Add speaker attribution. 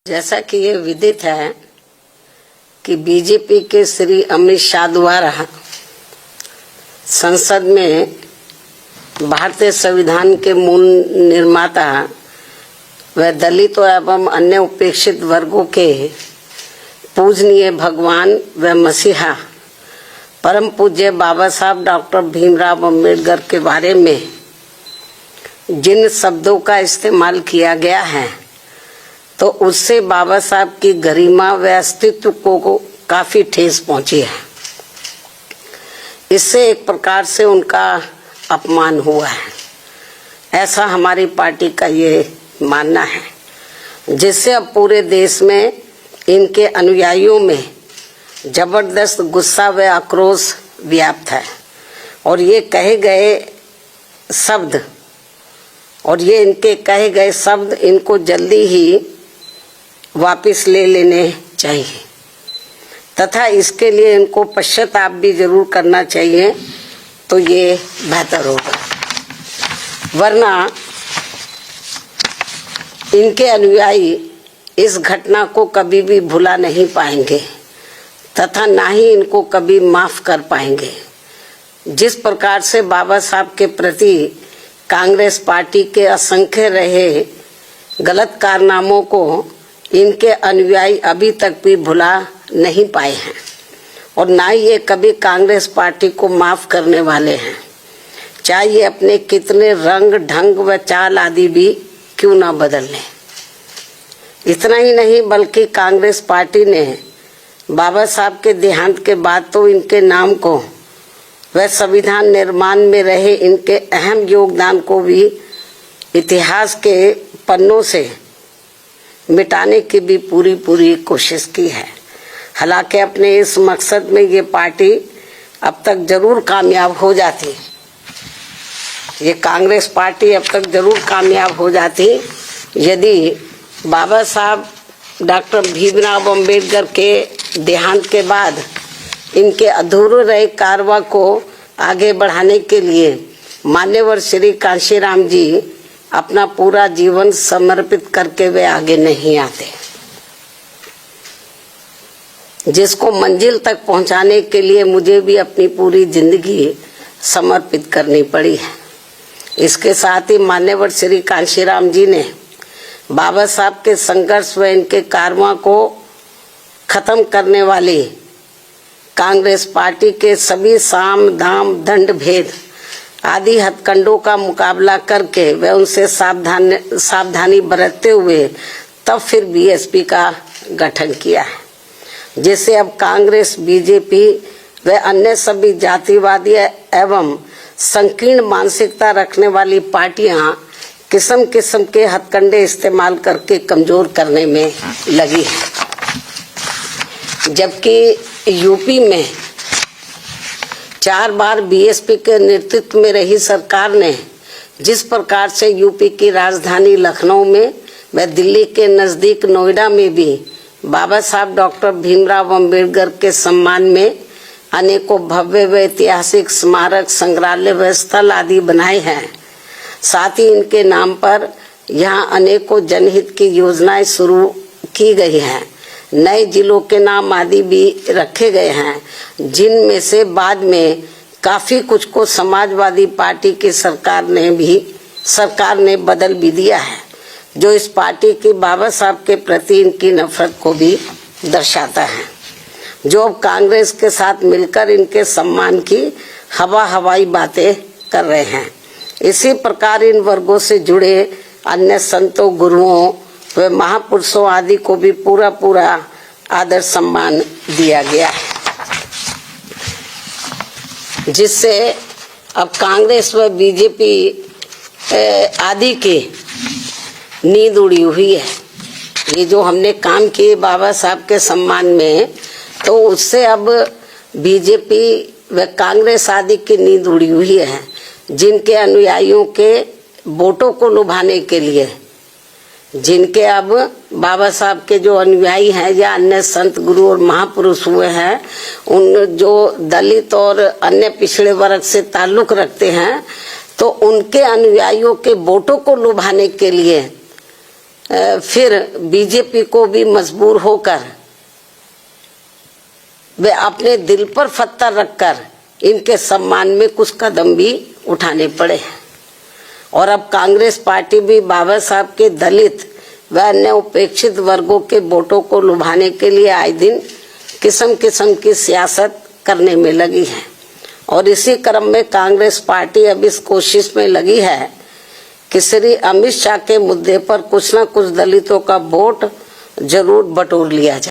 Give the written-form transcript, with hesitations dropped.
Speaker 1: जैसा कि ये विदित है कि बीजेपी के श्री अमित शाह द्वारा संसद में भारतीय संविधान के मूल निर्माता व दलितों एवं अन्य उपेक्षित वर्गों के पूजनीय भगवान व मसीहा परम पूज्य बाबा साहब डॉक्टर भीमराव अम्बेडकर के बारे में जिन शब्दों का इस्तेमाल किया गया है तो उससे बाबा साहब की गरिमा व अस्तित्व को काफी ठेस पहुंची है। इससे एक प्रकार से उनका अपमान हुआ है, ऐसा हमारी पार्टी का ये मानना है, जिससे अब पूरे देश में इनके अनुयायियों में जबरदस्त गुस्सा व आक्रोश व्याप्त है और ये इनके कहे गए शब्द इनको जल्दी ही वापस ले लेने चाहिए तथा इसके लिए इनको पश्चाताप भी जरूर करना चाहिए, तो ये बेहतर होगा। वरना इनके अनुयायी इस घटना को कभी भी भुला नहीं पाएंगे तथा ना ही इनको कभी माफ कर पाएंगे। जिस प्रकार से बाबा साहब के प्रति कांग्रेस पार्टी के असंख्य रहे गलत कारनामों को इनके अनुयायी अभी तक भी भुला नहीं पाए हैं और ना ही ये कभी कांग्रेस पार्टी को माफ करने वाले हैं, चाहे ये अपने कितने रंग ढंग व चाल आदि भी क्यों ना बदल लें। इतना ही नहीं बल्कि कांग्रेस पार्टी ने बाबा साहब के देहांत के बाद तो इनके नाम को व संविधान निर्माण में रहे इनके अहम योगदान को भी इतिहास के पन्नों से मिटाने की भी पूरी कोशिश की है। हालांकि अपने इस मकसद में ये पार्टी अब तक जरूर कामयाब हो जाती, ये कांग्रेस पार्टी अब तक जरूर कामयाब हो जाती यदि बाबा साहब डॉक्टर भीमराव अम्बेडकर के देहांत के बाद इनके अधूरे रहे कारवा को आगे बढ़ाने के लिए मान्यवर श्री कांशीराम जी अपना पूरा जीवन समर्पित करके वे आगे नहीं आते, जिसको मंजिल तक पहुंचाने के लिए मुझे भी अपनी पूरी जिंदगी समर्पित करनी पड़ी है। इसके साथ ही मान्यवर श्री कांशीराम जी ने बाबा साहब के संघर्ष व इनके कारवा को खत्म करने वाली कांग्रेस पार्टी के सभी साम दाम दंड भेद आदि हथकंडों का मुकाबला करके वे उनसे सावधानी बरतते हुए तब फिर बीएसपी का गठन किया है, जिसे अब कांग्रेस बीजेपी व अन्य सभी जातिवादी एवं संकीर्ण मानसिकता रखने वाली पार्टियां किस्म किस्म के हथकंडे इस्तेमाल करके कमजोर करने में लगी है। जबकि यूपी में 4 बार बीएसपी के नेतृत्व में रही सरकार ने जिस प्रकार से यूपी की राजधानी लखनऊ में व दिल्ली के नजदीक नोएडा में भी बाबा साहब डॉक्टर भीमराव अम्बेडकर के सम्मान में अनेकों भव्य व ऐतिहासिक स्मारक संग्रहालय व स्थल आदि बनाए हैं, साथ ही इनके नाम पर यहाँ अनेकों जनहित की योजनाएं शुरू की गई हैं, नए जिलों के नाम आदि भी रखे गए हैं, जिनमें से बाद में काफी कुछ को समाजवादी पार्टी की सरकार ने बदल भी दिया है, जो इस पार्टी की बाबा साहब के प्रति इनकी नफरत को भी दर्शाता है, जो अब कांग्रेस के साथ मिलकर इनके सम्मान की हवाई बातें कर रहे हैं। इसी प्रकार इन वर्गों से जुड़े अन्य संतों गुरुओं वे महापुरुषों आदि को भी पूरा आदर सम्मान दिया गया है, जिससे अब कांग्रेस व बीजेपी आदि की नींद उड़ी हुई है। ये जो हमने काम किए बाबा साहब के सम्मान में, तो उससे अब बीजेपी व कांग्रेस आदि की नींद उड़ी हुई है, जिनके अनुयायियों के वोटों को लुभाने के लिए, जिनके अब बाबा साहब के जो अनुयायी हैं या अन्य संत गुरु और महापुरुष हुए हैं, उन जो दलित और अन्य पिछड़े वर्ग से ताल्लुक रखते हैं, तो उनके अनुयायियों के वोटों को लुभाने के लिए फिर बीजेपी को भी मजबूर होकर वे अपने दिल पर पत्थर रखकर इनके सम्मान में कुछ कदम भी उठाने पड़े। और अब कांग्रेस पार्टी भी बाबा साहब के दलित व अन्य उपेक्षित वर्गों के वोटों को लुभाने के लिए आए दिन किस्म किस्म की सियासत करने में लगी है। और इसी क्रम में कांग्रेस पार्टी अब इस कोशिश में लगी है कि श्री अमित शाह के मुद्दे पर कुछ न कुछ दलितों का वोट जरूर बटोर लिया जाए।